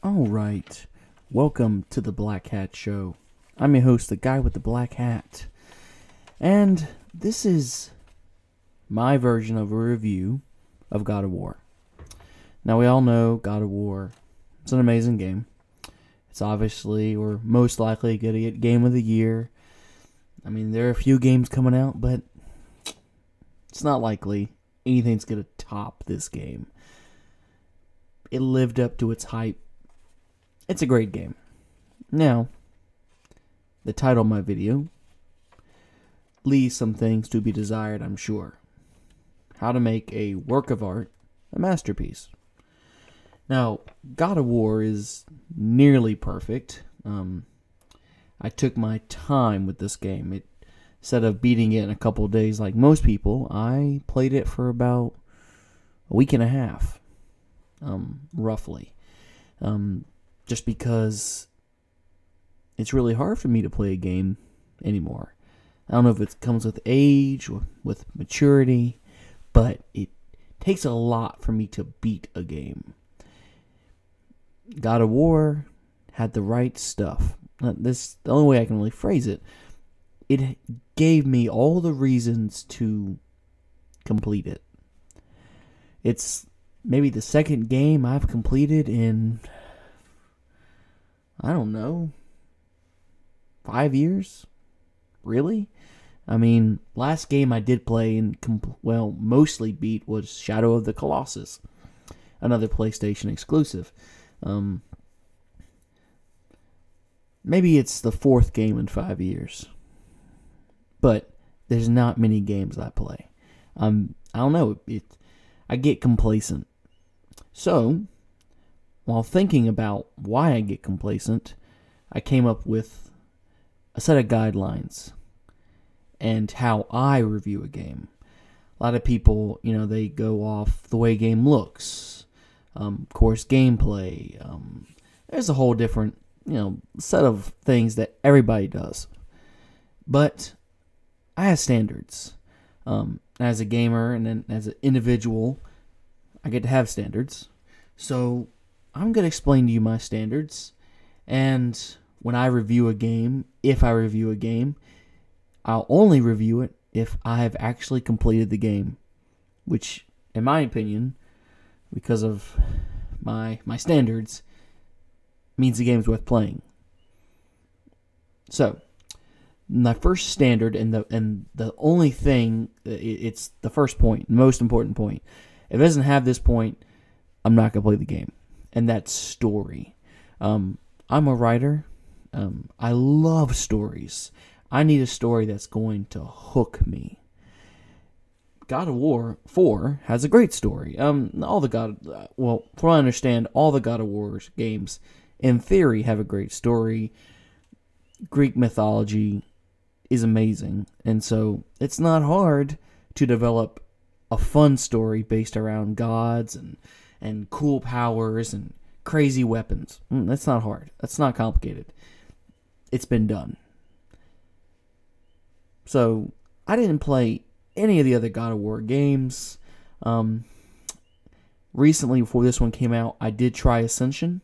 Alright, welcome to the Black Hat Show. I'm your host, the guy with the black hat. And this is my version of a review of God of War. Now we all know God of War, it's an amazing game. It's obviously, or most likely, going to get Game of the Year. I mean, there are a few games coming out, but it's not likely anything's going to top this game. It lived up to its hype. It's a great game. Now, the title of my video leaves some things to be desired, I'm sure. How to make a work of art a masterpiece. Now, God of War is nearly perfect. I took my time with this game. Instead of beating it in a couple of days like most people, I played it for about a week and a half, roughly. Just because it's really hard for me to play a game anymore. I don't know if it comes with age or with maturity, but it takes a lot for me to beat a game. God of War had the right stuff. The only way I can really phrase it. It gave me all the reasons to complete it. It's maybe the second game I've completed in, I don't know, 5 years? Really? I mean, last game I did play and, mostly beat was Shadow of the Colossus. Another PlayStation exclusive. Maybe it's the fourth game in 5 years. But there's not many games I play. I don't know. I get complacent. So, while thinking about why I get complacent, I came up with a set of guidelines and how I review a game. A lot of people, they go off the way a game looks, of course, gameplay. There's a whole different, set of things that everybody does. But I have standards. As a gamer and then as an individual, I get to have standards. So I'm going to explain to you my standards. And when I review a game, if I review a game, I'll only review it if I have actually completed the game. Which, in my opinion, because of my standards, means the game's worth playing. So, my first standard and the only thing, it's the first point, the most important point. If it doesn't have this point, I'm not going to play the game. And that's story. I'm a writer. I love stories. I need a story that's going to hook me. God of War 4 has a great story. From what I understand, all the God of War games, in theory, have a great story. Greek mythology is amazing, and so it's not hard to develop a fun story based around gods and cool powers and crazy weapons. That's not hard. That's not complicated. It's been done. So, I didn't play any of the other God of War games. Recently, before this one came out, I did try Ascension.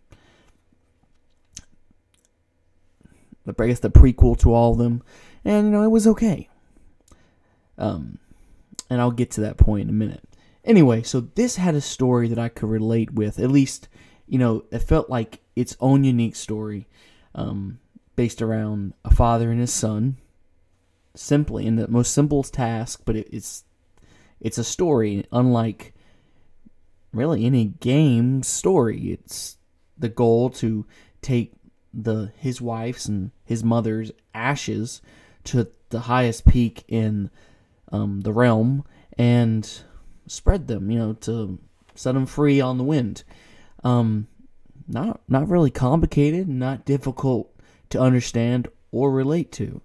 I guess the prequel to all of them. And, it was okay. And I'll get to that point in a minute. Anyway, so this had a story that I could relate with. At least, it felt like its own unique story. Based around a father and his son. Simply, in the most simplest task, but it's a story, unlike really any game story. It's the goal to take his wife's and his mother's ashes to the highest peak in the realm and spread them, to set them free on the wind. Not really complicated, not difficult to understand or relate to.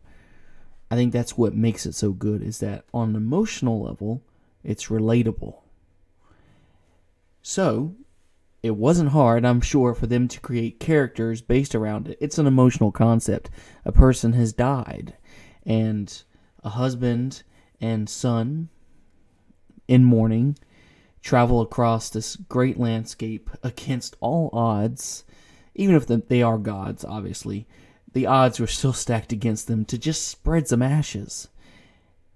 I think that's what makes it so good, is that on an emotional level, it's relatable. So, it wasn't hard, I'm sure, for them to create characters based around it. It's an emotional concept. A person has died, and a husband and son, in mourning, travel across this great landscape against all odds even if they are gods, obviously, the odds were still stacked against them to just spread some ashes.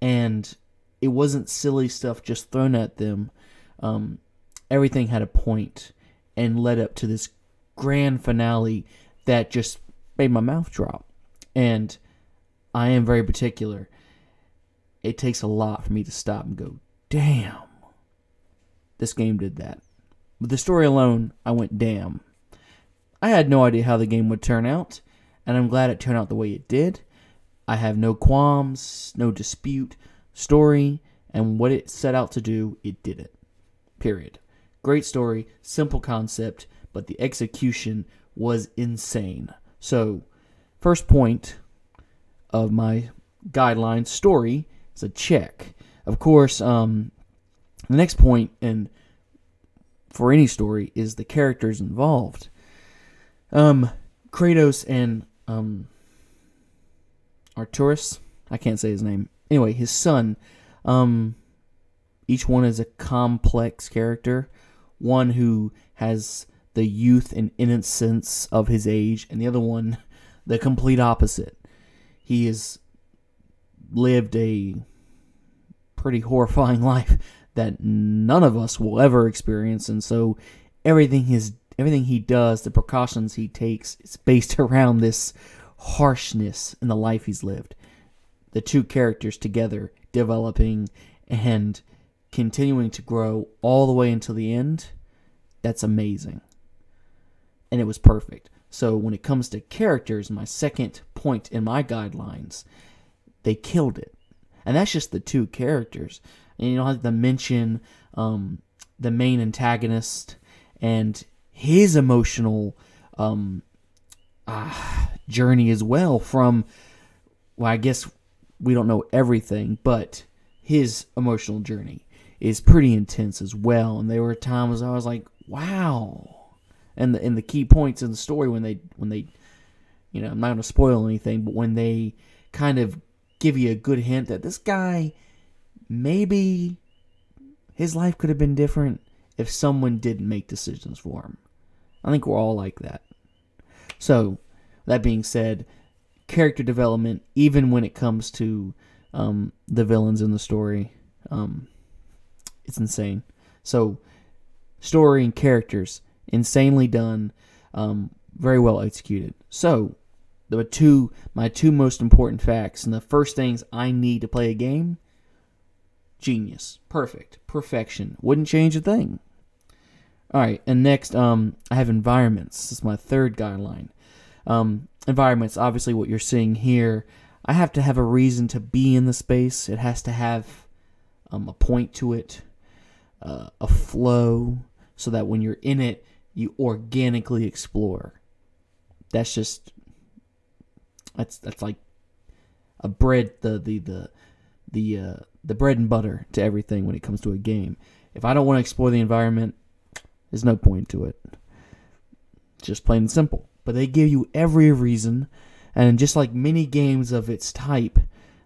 And it wasn't silly stuff just thrown at them. Everything had a point and led up to this grand finale that just made my mouth drop. And I am very particular. It takes a lot for me to stop and go, damn, this game did that. With the story alone, I went, damn. I had no idea how the game would turn out, and I'm glad it turned out the way it did. I have no qualms, no dispute. Story and what it set out to do, it did it. Period. Great story, simple concept, but the execution was insane. So, first point of my guideline story is a check. Of course, the next point, and for any story, is the characters involved. Kratos and Arturus, I can't say his name. Anyway, his son, each one is a complex character. One who has the youth and innocence of his age, and the other one, the complete opposite. He has lived a pretty horrifying life that none of us will ever experience, and so everything he does, the precautions he takes, is based around this harshness in the life he's lived. The two characters together developing and continuing to grow all the way until the end, that's amazing. And it was perfect. So when it comes to characters, my second point in my guidelines, they killed it. And that's just the two characters. And you don't have to mention the main antagonist and his emotional journey as well from, well, I guess we don't know everything, but his emotional journey is pretty intense as well. And there were times I was like, wow. And the key points in the story when they you know, I'm not going to spoil anything, but when they kind of give you a good hint that this guy, maybe his life could have been different if someone didn't make decisions for him. I think we're all like that. So, that being said, character development, even when it comes to the villains in the story, it's insane. So, story and characters, insanely done, very well executed. So, my two most important facts, and the first things I need to play a game: genius, perfect, perfection, wouldn't change a thing. All right, and next, I have environments. This is my third guideline. Environments, obviously, what you're seeing here. I have to have a reason to be in the space. It has to have a point to it, a flow, so that when you're in it, you organically explore. That's just that's like a bread, the bread and butter to everything when it comes to a game. If I don't want to explore the environment, there's no point to it. Just plain and simple. But they give you every reason, and just like many games of its type,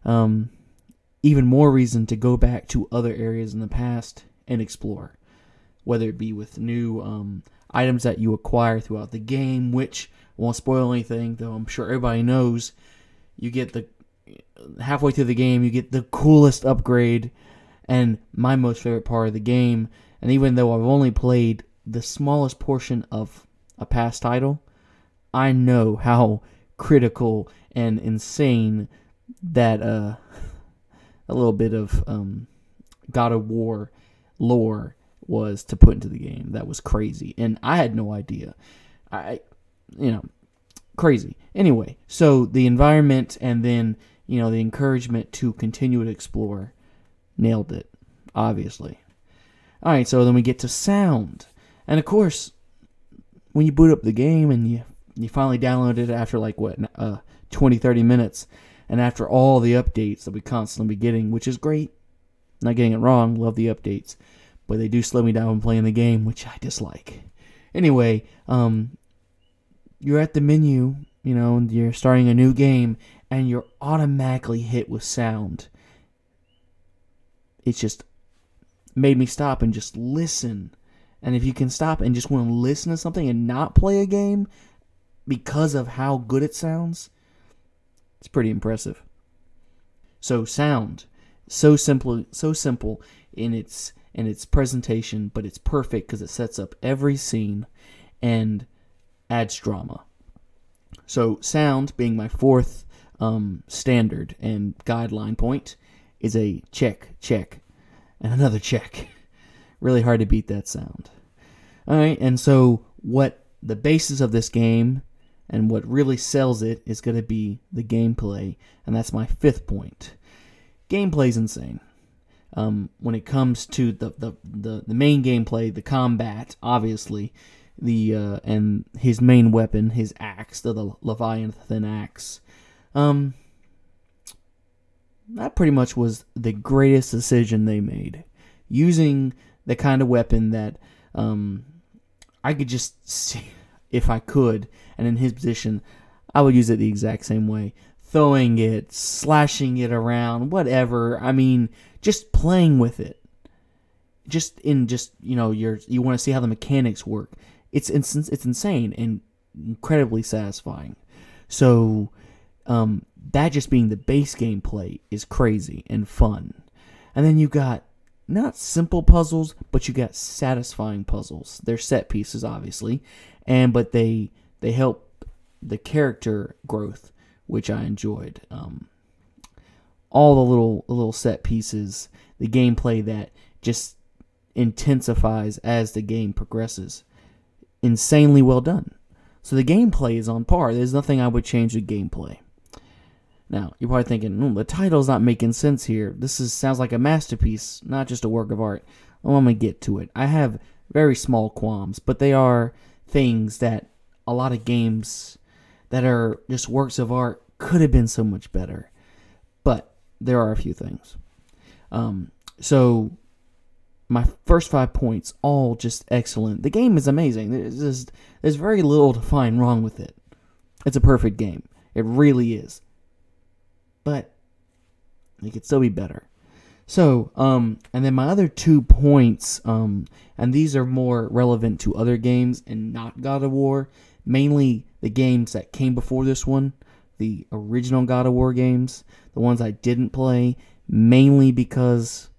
even more reason to go back to other areas in the past and explore. Whether it be with new items that you acquire throughout the game, which won't spoil anything, though I'm sure everybody knows. You get halfway through the game, you get the coolest upgrade, and my most favorite part of the game. And even though I've only played the smallest portion of a past title, I know how critical and insane that a little bit of God of War lore was to put into the game. That was crazy, and I had no idea. Crazy. Anyway, so the environment and then, the encouragement to continue to explore, nailed it, obviously. All right, so then we get to sound. And of course, when you boot up the game and you finally download it after 20, 30 minutes, and after all the updates that we constantly be getting, which is great, not getting it wrong, love the updates, but they do slow me down when playing the game, which I dislike. Anyway, you're at the menu, and you're starting a new game, and you're automatically hit with sound. It just made me stop and just listen. And if you can stop and just want to listen to something and not play a game, because of how good it sounds, it's pretty impressive. So sound, so simple in its presentation, but it's perfect because it sets up every scene and adds drama. So sound, being my fourth standard and guideline point, is a check, and another check. Really hard to beat that sound. Alright, and so what the basis of this game and what really sells it is going to be the gameplay, and that's my fifth point. Gameplay's insane. When it comes to the main gameplay, the combat, obviously, and his main weapon, his axe, the Leviathan axe, that pretty much was the greatest decision they made. Using the kind of weapon that I could just see, if I could, and in his position, I would use it the exact same way. Throwing it, slashing it around, whatever. I mean, just playing with it. You want to see how the mechanics work. It's insane and incredibly satisfying. So, that just being the base gameplay is crazy and fun. And then you got not simple puzzles, but you got satisfying puzzles. They're set pieces, obviously, but they help the character growth, which I enjoyed. All the little set pieces, the gameplay that just intensifies as the game progresses. Insanely well done. So the gameplay is on par. There's nothing I would change with gameplay. Now, you're probably thinking, the title's not making sense here. Sounds like a masterpiece, not just a work of art. Well, I'm going to get to it. I have very small qualms, but they are things that a lot of games that are just works of art could have been so much better. But there are a few things. So my first 5 points, all just excellent. The game is amazing. There's very little to find wrong with it. It's a perfect game. It really is. But it could still be better. So, and then my other 2 points, and these are more relevant to other games and not God of War, mainly the games that came before this one, the original God of War games, the ones I didn't play, mainly because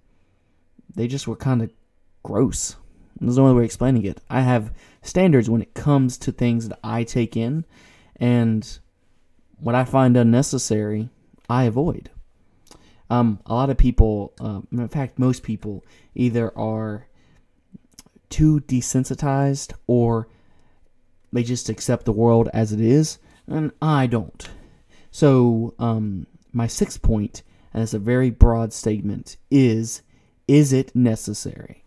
they just were kind of gross. There's no other way of explaining it. I have standards when it comes to things that I take in, and what I find unnecessary, I avoid. A lot of people, in fact, most people, either are too desensitized or they just accept the world as it is, and I don't. So, my 6th point, and it's a very broad statement, is it necessary?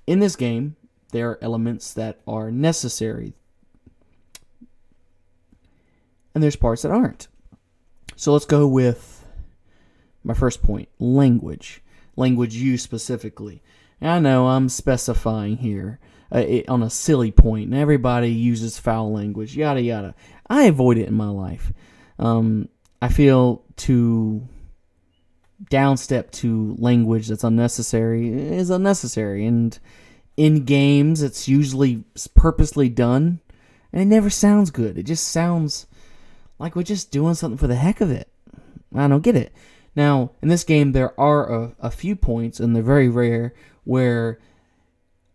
In this game, there are elements that are necessary, and there's parts that aren't. So let's go with my first point, language. Language use specifically. And I know I'm specifying here on a silly point, and everybody uses foul language, yada yada. I avoid it in my life. I feel to downstep to language that's unnecessary is unnecessary, and in games it's usually purposely done, and it never sounds good. It just sounds like we're just doing something for the heck of it. I don't get it. Now, in this game, there are a few points, and they're very rare, where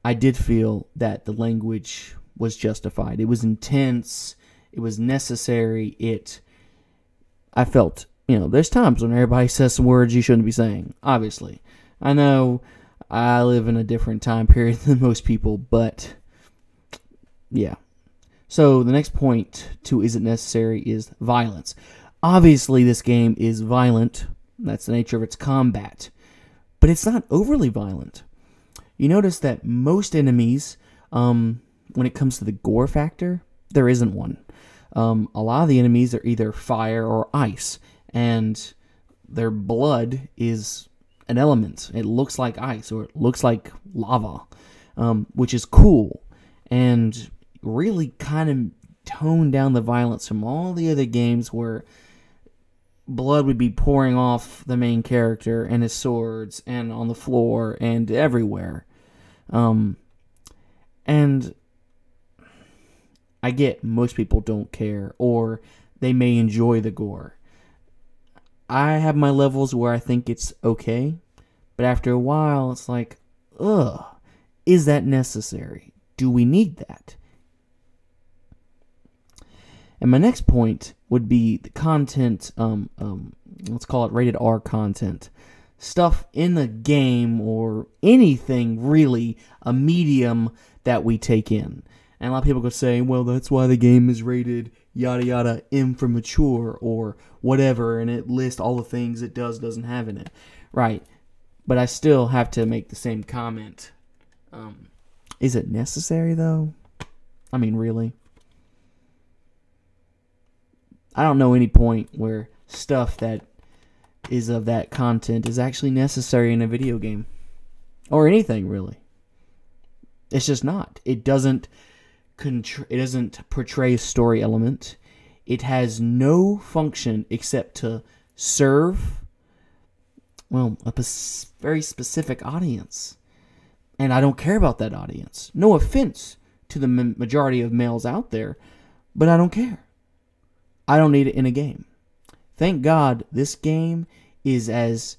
I did feel that the language was justified. It was intense. It was necessary. I felt, there's times when everybody says some words you shouldn't be saying, obviously. I know I live in a different time period than most people, but yeah. So the next point to is it necessary is violence. Obviously, this game is violent. That's the nature of its combat. But it's not overly violent. You notice that most enemies, when it comes to the gore factor, there isn't one. A lot of the enemies are either fire or ice, and their blood is an element. It looks like ice, or it looks like lava, which is cool, and really kind of tone down the violence from all the other games where blood would be pouring off the main character and his swords and on the floor and everywhere. And I get most people don't care, or they may enjoy the gore. I have my levels where I think it's okay, but after a while, it's like, ugh, is that necessary? Do we need that? And my next point would be the content, let's call it rated R content. Stuff in the game or anything really, a medium that we take in. And a lot of people could say, well, that's why the game is rated yada yada M for mature or whatever, and it lists all the things it doesn't have in it. Right. But I still have to make the same comment. Is it necessary, though? I mean, really? I don't know any point where stuff that is of that content is actually necessary in a video game. Or anything, really. It's just not. It doesn't portray a story element. It has no function except to serve, well, a very specific audience. And I don't care about that audience. No offense to the majority of males out there, but I don't care. I don't need it in a game. Thank God this game is it's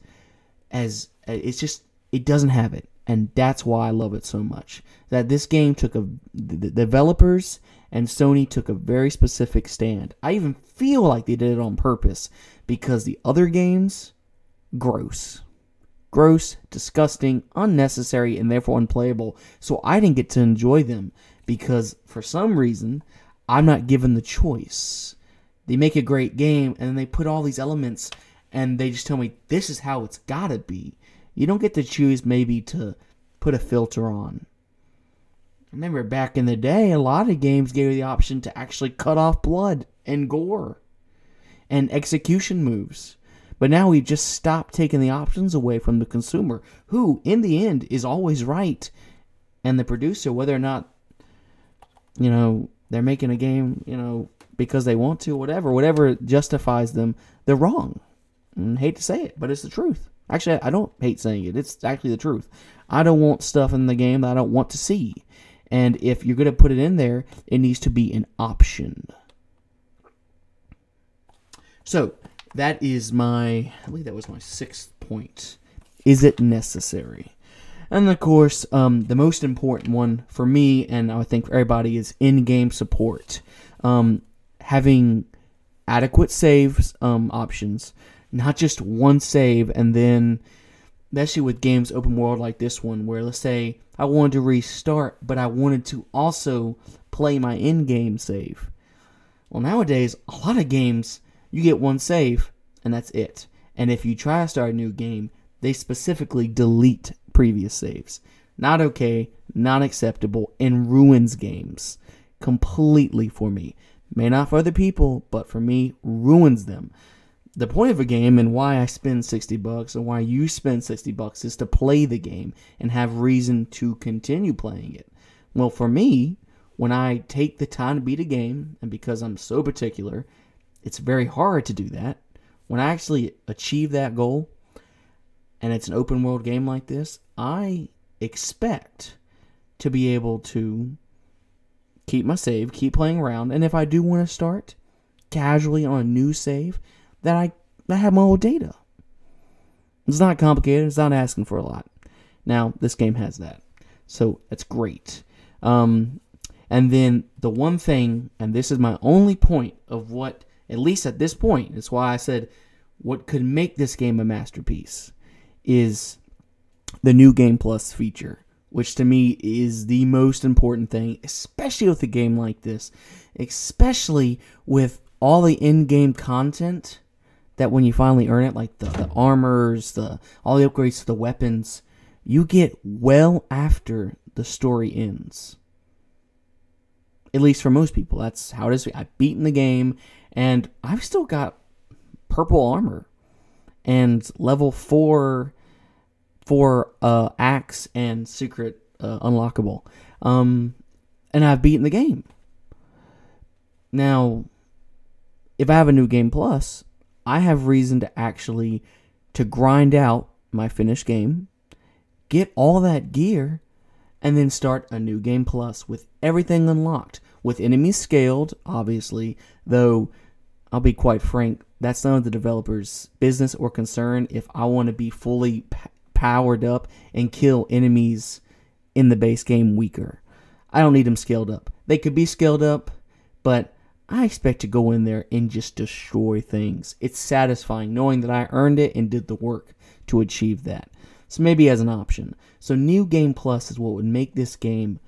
just, it doesn't have it. And that's why I love it so much. That this game the developers and Sony took a very specific stand. I even feel like they did it on purpose because the other games, gross. Gross, disgusting, unnecessary, and therefore unplayable. So I didn't get to enjoy them because for some reason, I'm not given the choice. They make a great game and then they put all these elements and they just tell me this is how it's gotta be. You don't get to choose maybe to put a filter on. Remember back in the day, a lot of games gave you the option to actually cut off blood and gore and execution moves. But now we've just stopped taking the options away from the consumer, who, in the end, is always right. And the producer, whether or not, they're making a game, because they want to, whatever justifies them, they're wrong. And I hate to say it, but it's the truth. Actually, I don't hate saying it. It's actually the truth. I don't want stuff in the game that I don't want to see. And if you're going to put it in there, it needs to be an option. So, that is I believe that was my 6th point. Is it necessary? And of course, the most important one for me, and I think for everybody, is in-game support. Having adequate saves options, not just one save, and then, especially with games open world like this one, where let's say I wanted to restart, but I wanted to also play my in-game save. Well, nowadays, a lot of games, you get one save, and that's it. And if you try to start a new game, they specifically delete previous saves. Not okay, not acceptable, and ruins games completely for me. May not for other people, but for me, ruins them. The point of a game and why I spend $60 and why you spend $60 is to play the game and have reason to continue playing it. Well, for me, when I take the time to beat a game, and because I'm so particular, it's very hard to do that. When I actually achieve that goal, and it's an open world game like this, I expect to be able to keep my save, keep playing around, and if I do want to start casually on a new save, that I have my old data. It's not complicated. It's not asking for a lot. Now, this game has that. So, that's great. And then the one thing, and this is my only point of what, at least at this point, that's why I said what could make this game a masterpiece, is the New Game Plus feature, which to me is the most important thing, especially with a game like this, especially with all the in-game content that when you finally earn it, like the armors, all the upgrades to the weapons, you get well after the story ends. At least for most people, that's how it is. I've beaten the game, and I've still got purple armor and level 4 for axe and secret unlockable. And I've beaten the game. Now, if I have a New Game Plus, I have reason to actually to grind out my finished game, get all that gear, and then start a New Game Plus with everything unlocked, with enemies scaled, obviously, though I'll be quite frank, that's none of the developers' business or concern if I want to be fully powered up and kill enemies in the base game weaker. I don't need them scaled up. They could be scaled up, but I expect to go in there and just destroy things. It's satisfying knowing that I earned it and did the work to achieve that. So maybe as an option. So New Game Plus is what would make this game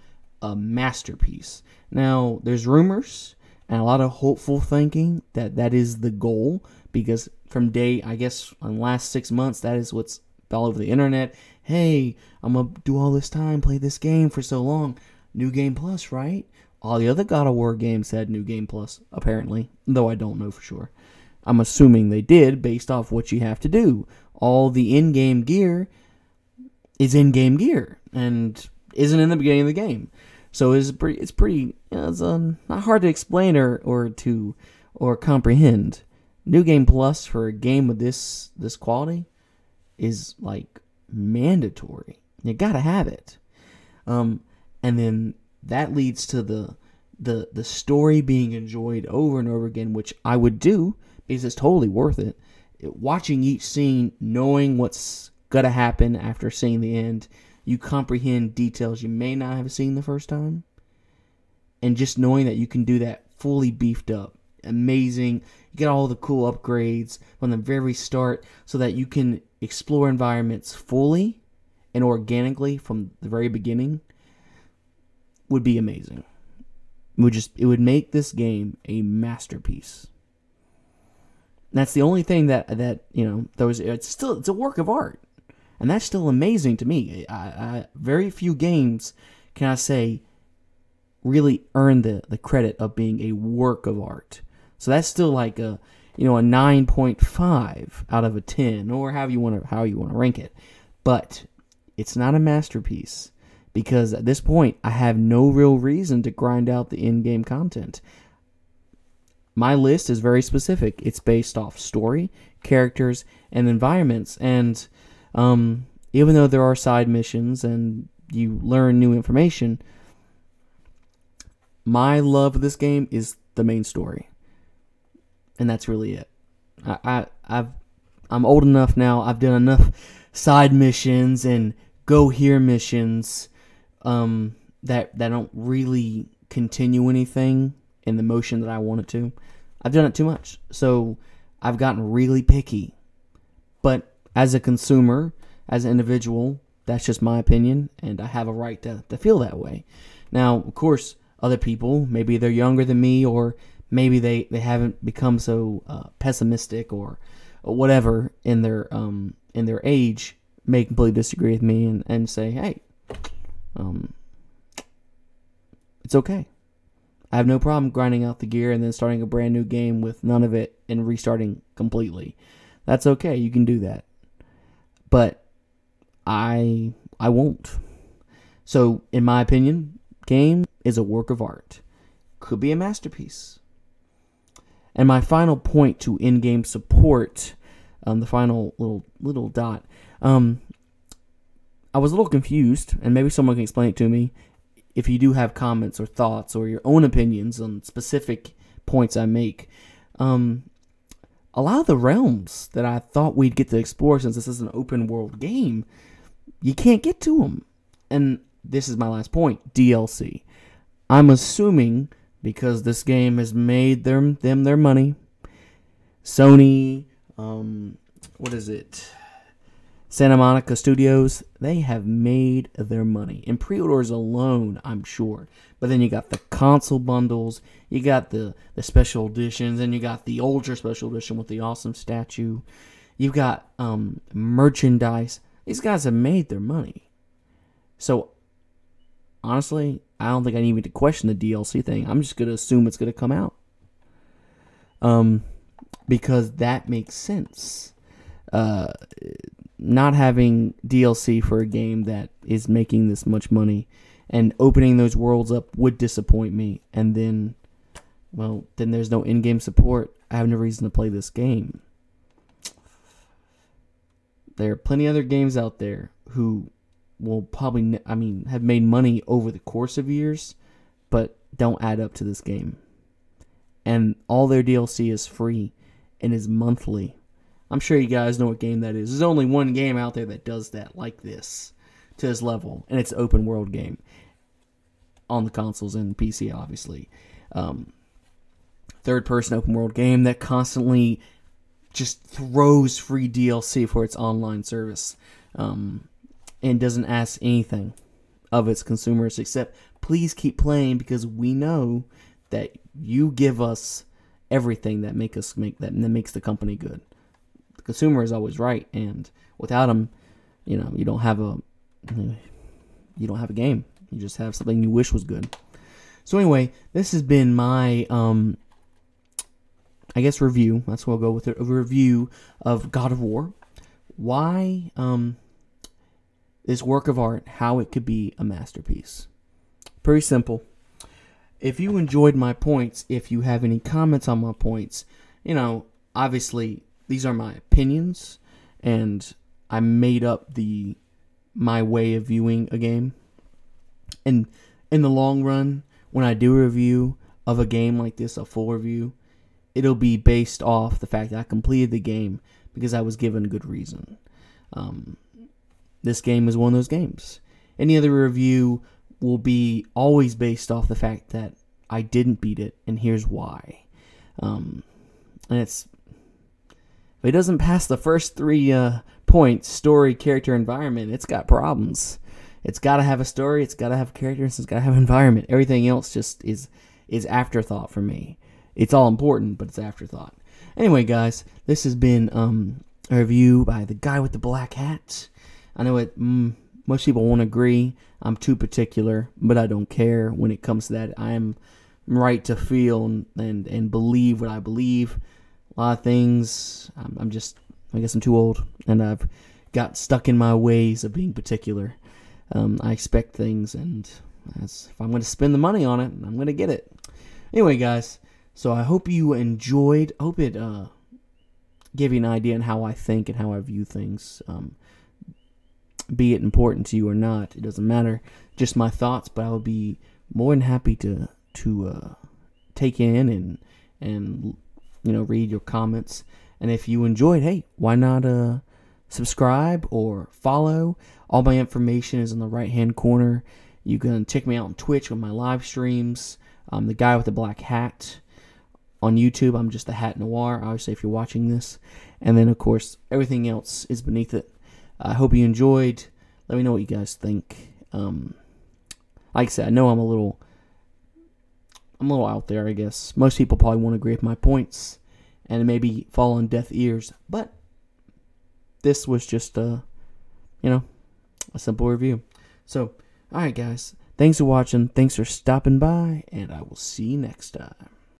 a masterpiece. Now, there's rumors and a lot of hopeful thinking that that is the goal, because from I guess, in the last 6 months, that is what's all over the internet. Hey, I'm going to do all this time, play this game for so long. New Game Plus, right? All the other God of War games had New Game Plus, apparently, though I don't know for sure. I'm assuming they did based off what you have to do. All the in-game gear is in-game gear and isn't in the beginning of the game. So it's pretty not hard to explain or comprehend. New Game Plus for a game with this quality is like mandatory. You gotta have it. And then that leads to the story being enjoyed over and over again, which I would do because it's totally worth it. Watching each scene, knowing what's gonna happen after seeing the end, you comprehend details you may not have seen the first time. And just knowing that you can do that fully beefed up. Amazing. You get all the cool upgrades from the very start so that you can explore environments fully and organically from the very beginning. Would be amazing. It would make this game a masterpiece. That's the only thing that it's a work of art, and that's still amazing to me. Very few games can I say really earn the credit of being a work of art. So that's still like a 9.5 out of a 10, or how you want to rank it. But it's not a masterpiece because at this point I have no real reason to grind out the in-game content. My list is very specific. It's based off story, characters, and environments. And even though there are side missions and you learn new information, my love of this game is the main story. And that's really it. I'm old enough now. I've done enough side missions and go here missions that don't really continue anything in the motion that I want it to. I've done it too much. So I've gotten really picky. But as a consumer, as an individual, that's just my opinion, and I have a right to feel that way. Now, of course, other people, maybe they're younger than me, or maybe they haven't become so pessimistic or whatever in their age, may completely disagree with me and say, hey, it's okay. I have no problem grinding out the gear and then starting a brand new game with none of it and restarting completely. That's okay. You can do that. But I won't. So, in my opinion, game is a work of art. Could be a masterpiece. And my final point to in-game support, the final little dot, I was a little confused, and maybe someone can explain it to me. If you do have comments or thoughts or your own opinions on specific points I make, a lot of the realms that I thought we'd get to explore, since this is an open world game, you can't get to them. And this is my last point, DLC. I'm assuming, because this game has made them their money, Sony, Santa Monica Studios, they have made their money. In pre-orders alone, I'm sure. But then you got the console bundles, you got the special editions, and you got the ultra special edition with the awesome statue. You've got merchandise. These guys have made their money. So, honestly, I don't think I need to question the DLC thing. I'm just going to assume it's going to come out. Because that makes sense. Not having DLC for a game that is making this much money and opening those worlds up would disappoint me. And then there's no in-game support. I have no reason to play this game. There are plenty of other games out there who will probably, have made money over the course of years, but don't add up to this game. And all their DLC is free and is monthly. I'm sure you guys know what game that is. There's only one game out there that does that like this, to this level, and it's an open world game on the consoles and PC, obviously. Third person open world game that constantly just throws free DLC for its online service, and doesn't ask anything of its consumers except please keep playing, because we know that you give us everything that makes the company good. The consumer is always right, and without them, you don't have a game. You just have something you wish was good. So anyway, this has been my I guess review. That's what I'll go with it. A review of God of War. Why this work of art, how it could be a masterpiece. Pretty simple. If you enjoyed my points, if you have any comments on my points, obviously these are my opinions, and I made up my way of viewing a game. And in the long run, when I do a review of a game like this, a full review, it'll be based off the fact that I completed the game because I was given a good reason. This game is one of those games. Any other review will be always based off the fact that I didn't beat it, and here's why. And if it doesn't pass the first 3 points, story, character, environment, it's got problems. It's got to have a story, it's got to have characters, it's got to have environment. Everything else just is afterthought for me. It's all important, but it's afterthought. Anyway, guys, this has been a review by the guy with the black hat. I know most people won't agree. I'm too particular, but I don't care when it comes to that. I am right to feel and believe what I believe. A lot of things, I guess I'm too old, and I've got stuck in my ways of being particular. I expect things, and if I'm going to spend the money on it, I'm going to get it. Anyway, guys, so I hope you enjoyed. I hope it gave you an idea on how I think and how I view things. Be it important to you or not, it doesn't matter. Just my thoughts, but I would be more than happy to take in and read your comments. And if you enjoyed, hey, why not subscribe or follow? All my information is in the right-hand corner. You can check me out on Twitch with my live streams. I'm the guy with the black hat. On YouTube, I'm just the Hat Noir, obviously, if you're watching this. And then, of course, everything else is beneath it. I hope you enjoyed. Let me know what you guys think. Like I said, I know I'm a little out there, I guess. Most people probably won't agree with my points and maybe fall on deaf ears. But this was just a simple review. So, alright guys, thanks for watching, thanks for stopping by, and I will see you next time.